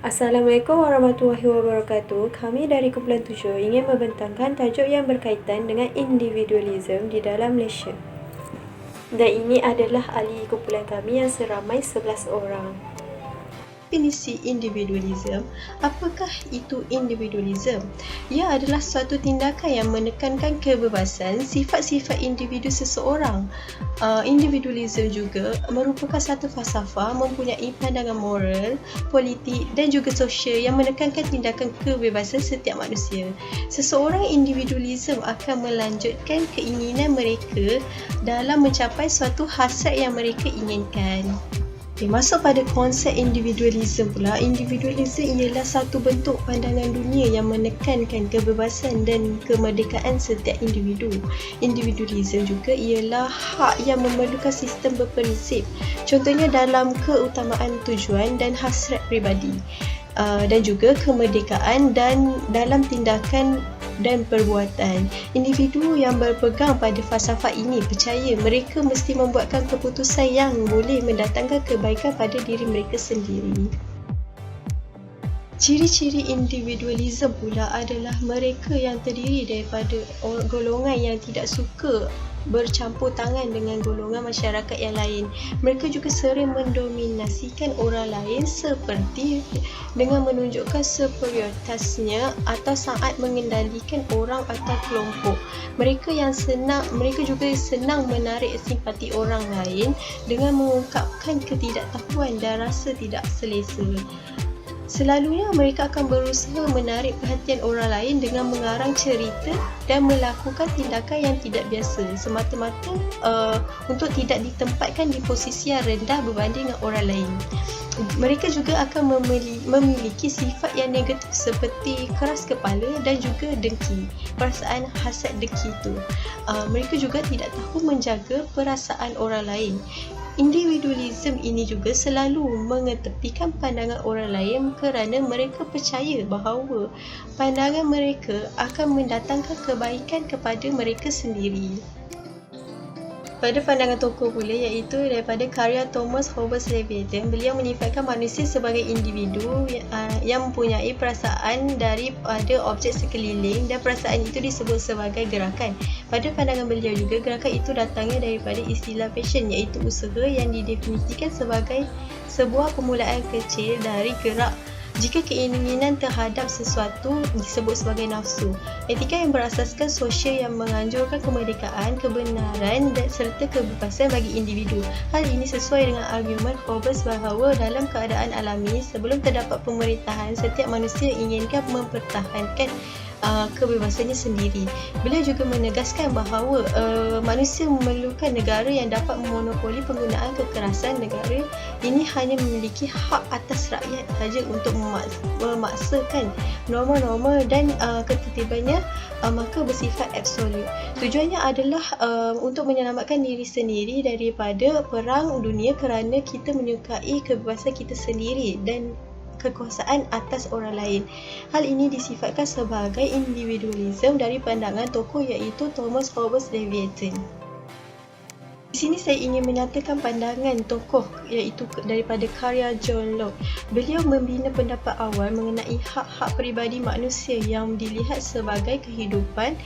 Assalamualaikum warahmatullahi wabarakatuh. Kami dari Kumpulan 7 ingin membentangkan tajuk yang berkaitan dengan individualism di dalam Malaysia. Dan ini adalah ahli kumpulan kami yang seramai 11 orang. Definisi individualism. Apakah itu individualism? Ia adalah suatu tindakan yang menekankan kebebasan sifat-sifat individu seseorang. Individualism juga merupakan satu falsafah mempunyai pandangan moral, politik dan juga sosial yang menekankan tindakan kebebasan setiap manusia. Seseorang individualism akan melanjutkan keinginan mereka dalam mencapai suatu hasrat yang mereka inginkan. Masuk pada konsep individualism pula. Individualism ialah satu bentuk pandangan dunia yang menekankan kebebasan dan kemerdekaan setiap individu. Individualism juga ialah hak yang memerlukan sistem berprinsip. Contohnya dalam keutamaan tujuan dan hasrat pribadi. Dan juga kemerdekaan dan dalam tindakan dan perbuatan. Individu yang berpegang pada falsafah ini percaya mereka mesti membuatkan keputusan yang boleh mendatangkan kebaikan pada diri mereka sendiri. Ciri-ciri individualism pula adalah mereka yang terdiri daripada golongan yang tidak suka bercampur tangan dengan golongan masyarakat yang lain. Mereka juga sering mendominasikan orang lain seperti dengan menunjukkan superioritasnya atau sangat mengendalikan orang atau kelompok. Mereka juga senang menarik simpati orang lain dengan mengungkapkan ketidaktahuan dan rasa tidak selesa. Selalunya mereka akan berusaha menarik perhatian orang lain dengan mengarang cerita dan melakukan tindakan yang tidak biasa semata-mata untuk tidak ditempatkan di posisi yang rendah berbanding dengan orang lain. Mereka juga akan memiliki sifat yang negatif seperti keras kepala dan juga dengki. Perasaan hasad dengki itu. Mereka juga tidak tahu menjaga perasaan orang lain. Individualism ini juga selalu mengetepikan pandangan orang lain kerana mereka percaya bahawa pandangan mereka akan mendatangkan kebaikan kepada mereka sendiri. Pada pandangan tokoh pula iaitu daripada karya Thomas Hobbes Leviathan, beliau menyifatkan manusia sebagai individu yang mempunyai perasaan daripada objek sekeliling dan perasaan itu disebut sebagai gerakan. Pada pandangan beliau juga, gerakan itu datangnya daripada istilah passion iaitu usaha yang didefinisikan sebagai sebuah permulaan kecil dari gerak. Jika keinginan terhadap sesuatu disebut sebagai nafsu. Etika yang berasaskan sosial yang menganjurkan kemerdekaan, kebenaran dan serta kebebasan bagi individu. Hal ini sesuai dengan argumen Hobbes bahawa dalam keadaan alami sebelum terdapat pemerintahan, setiap manusia inginkan mempertahankan kebebasannya sendiri. Beliau juga menegaskan bahawa manusia memerlukan negara yang dapat memonopoli penggunaan kekerasan. Negara ini hanya memiliki hak atas rakyat sahaja untuk memaksakan norma-norma dan ketertibannya, maka bersifat absolut. Tujuannya adalah untuk menyelamatkan diri sendiri daripada perang dunia kerana kita menyukai kebebasan kita sendiri dan kekuasaan atas orang lain. Hal ini disifatkan sebagai individualism dari pandangan tokoh iaitu Thomas Hobbes Leviathan. Di sini saya ingin menyatakan pandangan tokoh iaitu daripada karya John Locke. Beliau membina pendapat awal mengenai hak-hak peribadi manusia yang dilihat sebagai kehidupan,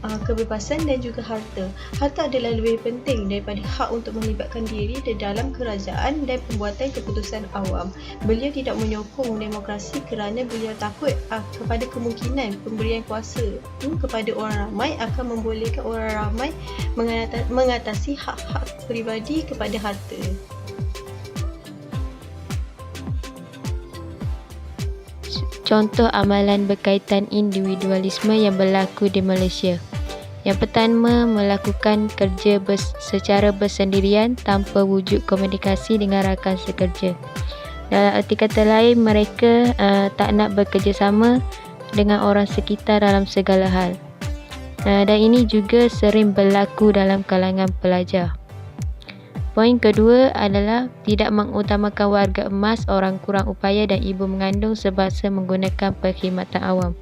kebebasan dan juga harta. Harta adalah lebih penting daripada hak untuk melibatkan diri di dalam kerajaan dan pembuatan keputusan awam. Beliau tidak menyokong demokrasi kerana beliau takut kepada kemungkinan pemberian kuasa kepada orang ramai akan membolehkan orang ramai mengatasi hak-hak peribadi kepada harta. Contoh amalan berkaitan individualisme yang berlaku di Malaysia. Yang pertama, melakukan kerja secara bersendirian tanpa wujud komunikasi dengan rakan sekerja. Dalam arti kata lain, mereka tak nak bekerjasama dengan orang sekitar dalam segala hal. Dan ini juga sering berlaku dalam kalangan pelajar. Poin kedua adalah tidak mengutamakan warga emas, orang kurang upaya dan ibu mengandung sebangsa menggunakan perkhidmatan awam.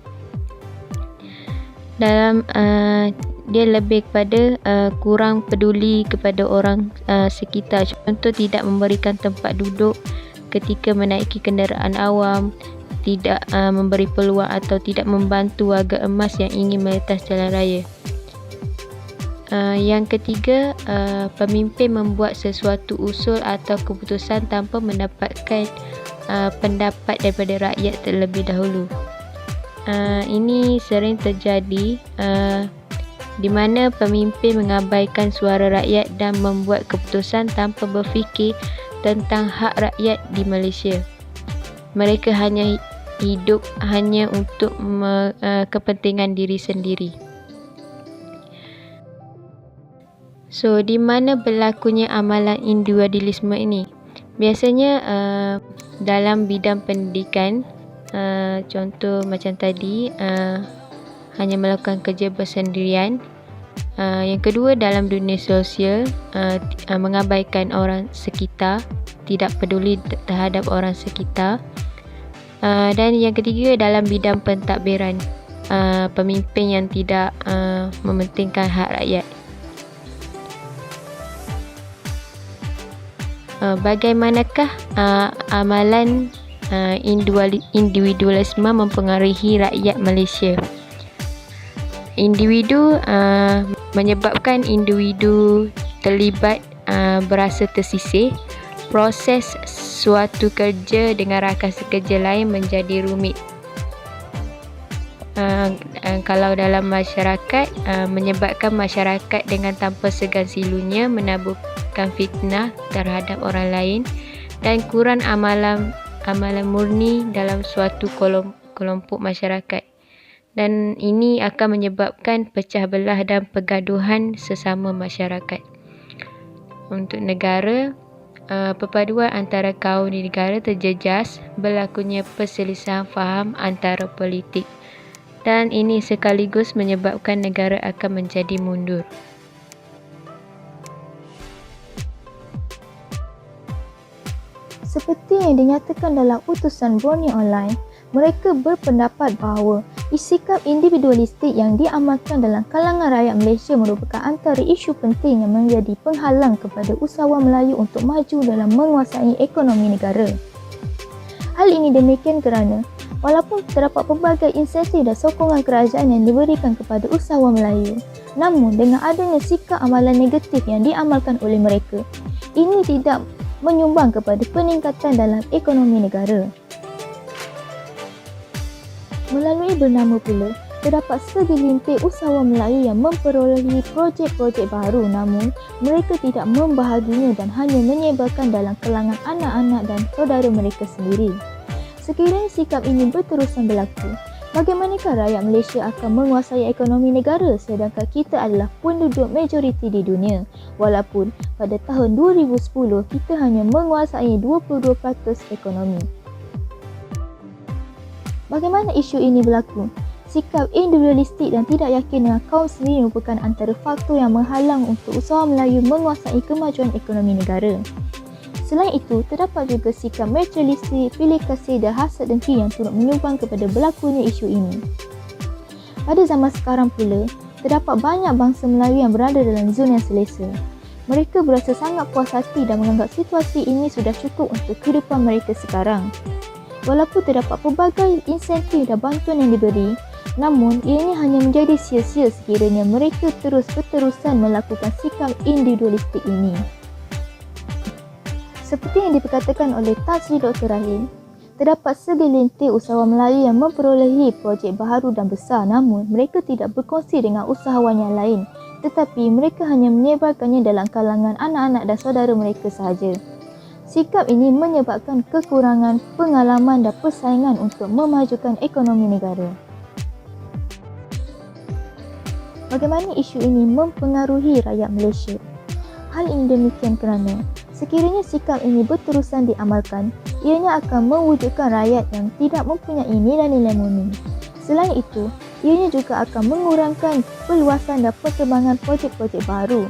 Dia lebih kepada kurang peduli kepada orang sekitar. Contoh, tidak memberikan tempat duduk ketika menaiki kenderaan awam, tidak memberi peluang atau tidak membantu warga emas yang ingin meretas jalan raya. Yang ketiga, pemimpin membuat sesuatu usul atau keputusan tanpa mendapatkan pendapat daripada rakyat terlebih dahulu. Ini sering terjadi di mana pemimpin mengabaikan suara rakyat dan membuat keputusan tanpa berfikir tentang hak rakyat di Malaysia. Mereka hanya hidup hanya untuk kepentingan diri sendiri. So, di mana berlakunya amalan individualisme ini? Biasanya dalam bidang pendidikan, contoh macam tadi, hanya melakukan kerja bersendirian. Yang kedua, dalam dunia sosial, mengabaikan orang sekitar, tidak peduli terhadap orang sekitar. Dan yang ketiga, dalam bidang pentadbiran, pemimpin yang tidak mementingkan hak rakyat. Bagaimanakah amalan individualisme mempengaruhi rakyat Malaysia? Individu menyebabkan individu terlibat berasa tersisih. Proses suatu kerja dengan rakan sekerja lain menjadi rumit. Kalau dalam masyarakat, menyebabkan masyarakat dengan tanpa segan silunya menaburkan fitnah terhadap orang lain dan kurang amalan murni dalam suatu kelompok masyarakat. Dan ini akan menyebabkan pecah belah dan pergaduhan sesama masyarakat. Untuk negara, perpaduan antara kaum di negara terjejas, berlakunya perselisihan faham antara politik, dan ini sekaligus menyebabkan negara akan menjadi mundur. Seperti yang dinyatakan dalam utusan Borneo Online, mereka berpendapat bahawa sikap individualistik yang diamalkan dalam kalangan rakyat Malaysia merupakan antara isu penting yang menjadi penghalang kepada usahawan Melayu untuk maju dalam menguasai ekonomi negara. Hal ini demikian kerana walaupun terdapat pelbagai insentif dan sokongan kerajaan yang diberikan kepada usahawan Melayu, namun dengan adanya sikap amalan negatif yang diamalkan oleh mereka, ini tidak menyumbang kepada peningkatan dalam ekonomi negara. Melalui bernama pula, terdapat segelintir usahawan Melayu yang memperolehi projek-projek baru, namun mereka tidak membahaginya dan hanya menyebarkan dalam kalangan anak-anak dan saudara mereka sendiri. Sekiranya sikap ini berterusan berlaku, bagaimanakah rakyat Malaysia akan menguasai ekonomi negara sedangkan kita adalah penduduk majoriti di dunia, walaupun pada tahun 2010 kita hanya menguasai 22% ekonomi. Bagaimana isu ini berlaku? Sikap individualistik dan tidak yakin dengan kaum sendiri merupakan antara faktor yang menghalang untuk usahawan Melayu menguasai kemajuan ekonomi negara. Selain itu, terdapat juga sikap materialistik, pilih kasih dan hasad dengki yang turut menyumbang kepada berlakunya isu ini. Pada zaman sekarang pula, terdapat banyak bangsa Melayu yang berada dalam zon yang selesa. Mereka berasa sangat puas hati dan menganggap situasi ini sudah cukup untuk kehidupan mereka sekarang. Walaupun terdapat pelbagai insentif dan bantuan yang diberi, namun ianya hanya menjadi sia-sia sekiranya mereka berterusan melakukan sikap individualistik ini. Seperti yang diperkatakan oleh Tan Sri Dr. Rahim, terdapat segelintir usahawan Melayu yang memperolehi projek baharu dan besar, namun mereka tidak berkongsi dengan usahawan yang lain, tetapi mereka hanya menyebarkannya dalam kalangan anak-anak dan saudara mereka sahaja. Sikap ini menyebabkan kekurangan pengalaman dan persaingan untuk memajukan ekonomi negara. Bagaimana isu ini mempengaruhi rakyat Malaysia? Hal ini demikian kerana sekiranya sikap ini berterusan diamalkan, ianya akan mewujudkan rakyat yang tidak mempunyai nilai-nilai murni. Selain itu, ianya juga akan mengurangkan perluasan dan perkembangan projek-projek baru.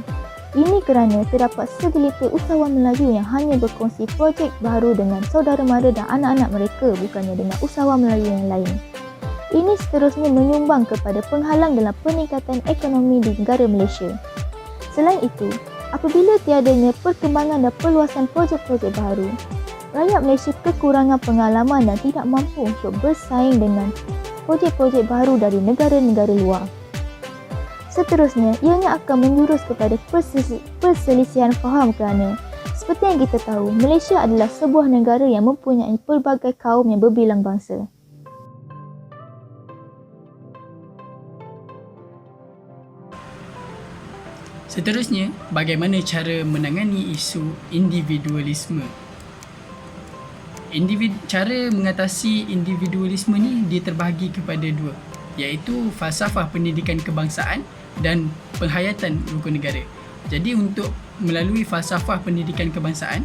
Ini kerana terdapat segelintir usahawan Melayu yang hanya berkongsi projek baru dengan saudara mara dan anak-anak mereka, bukannya dengan usahawan Melayu yang lain. Ini seterusnya menyumbang kepada penghalang dalam peningkatan ekonomi di negara Malaysia. Selain itu, apabila tiadanya perkembangan dan perluasan projek-projek baru, Rakyat Malaysia kekurangan pengalaman dan tidak mampu untuk bersaing dengan projek-projek baru dari negara-negara luar. Seterusnya, ianya akan menjurus kepada perselisihan faham kerana seperti yang kita tahu, Malaysia adalah sebuah negara yang mempunyai pelbagai kaum yang berbilang bangsa. Seterusnya, bagaimana cara menangani isu individualisme? Cara mengatasi individualisme ni dia terbahagi kepada dua, iaitu falsafah pendidikan kebangsaan dan penghayatan rukun negara. Jadi untuk melalui falsafah pendidikan kebangsaan,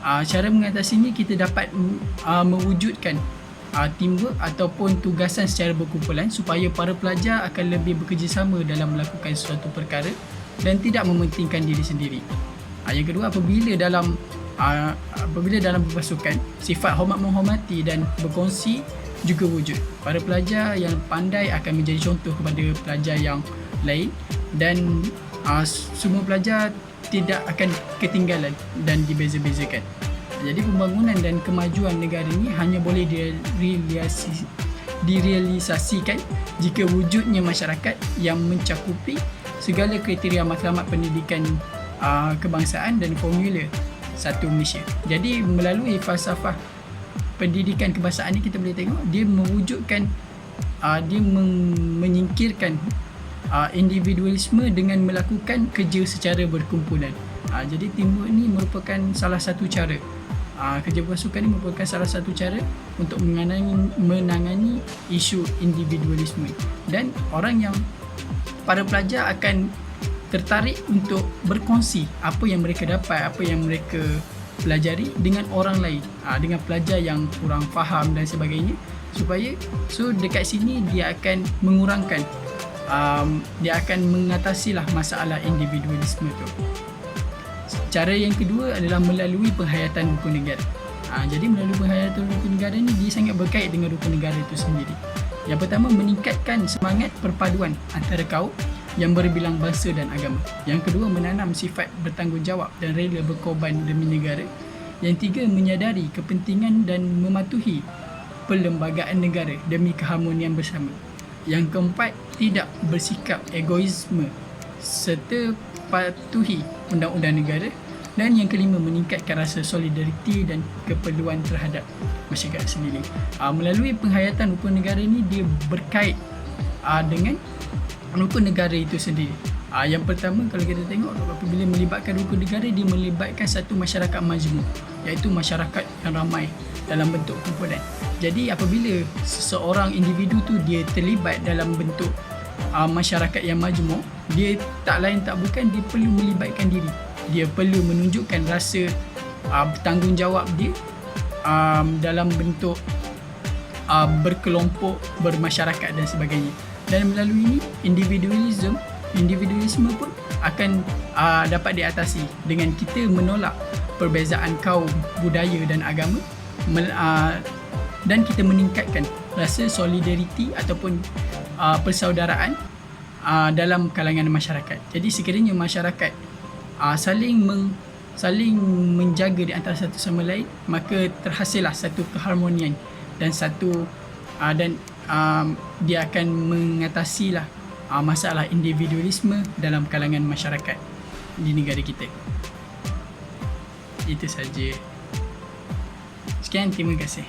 cara mengatasinya kita dapat mewujudkan teamwork ataupun tugasan secara berkumpulan supaya para pelajar akan lebih bekerjasama dalam melakukan suatu perkara dan tidak mementingkan diri sendiri. Yang kedua, apabila dalam berpasukan, sifat hormat menghormati dan berkongsi juga wujud. Para pelajar yang pandai akan menjadi contoh kepada pelajar yang lain dan semua pelajar tidak akan ketinggalan dan dibeza-bezakan. Jadi pembangunan dan kemajuan negara ini hanya boleh direalisasikan jika wujudnya masyarakat yang mencakupi segala kriteria matlamat pendidikan kebangsaan dan formula satu Malaysia. Jadi melalui falsafah pendidikan kebangsaan ini kita boleh tengok dia mewujudkan, dia menyingkirkan individualisme dengan melakukan kerja secara berkumpulan. Jadi teamwork ni merupakan salah satu cara. Kerja pasukan ni merupakan salah satu cara untuk menangani isu individualisme, dan para pelajar akan tertarik untuk berkongsi apa yang mereka dapat, apa yang mereka pelajari dengan orang lain, dengan pelajar yang kurang faham dan sebagainya, supaya dekat sini dia akan mengurangkan, dia akan mengatasilah masalah individualisme tu. Cara yang kedua adalah melalui penghayatan rukun negara. Jadi melalui penghayatan rukun negara ni dia sangat berkait dengan rukun negara itu sendiri. Yang pertama, meningkatkan semangat perpaduan antara kaum yang berbilang bangsa dan agama. Yang kedua, menanam sifat bertanggungjawab dan rela berkorban demi negara. Yang tiga, menyadari kepentingan dan mematuhi perlembagaan negara demi keharmonian bersama. Yang keempat, tidak bersikap egoisme serta patuhi undang-undang negara. Dan yang kelima, meningkatkan rasa solidariti dan keperluan terhadap masyarakat sendiri. Melalui penghayatan rukun negara ini, dia berkait dengan rukun negara itu sendiri. Yang pertama, kalau kita tengok, apabila melibatkan rukun negara, dia melibatkan satu masyarakat majmuk, iaitu masyarakat yang ramai dalam bentuk kumpulan. Jadi apabila seseorang individu tu dia terlibat dalam bentuk masyarakat yang majmuk, dia tak lain tak bukan dia perlu melibatkan diri. Dia perlu menunjukkan rasa bertanggungjawab dia dalam bentuk berkelompok, bermasyarakat dan sebagainya. Dan melalui ini, individualisme pun akan dapat diatasi dengan kita menolak perbezaan kaum, budaya dan agama, dan kita meningkatkan rasa solidariti ataupun persaudaraan dalam kalangan masyarakat. Jadi sekiranya masyarakat saling menjaga di antara satu sama lain, maka terhasillah satu keharmonian dan dia akan mengatasilah masalah individualisme dalam kalangan masyarakat di negara kita. Itu saja. Sekian, terima kasih.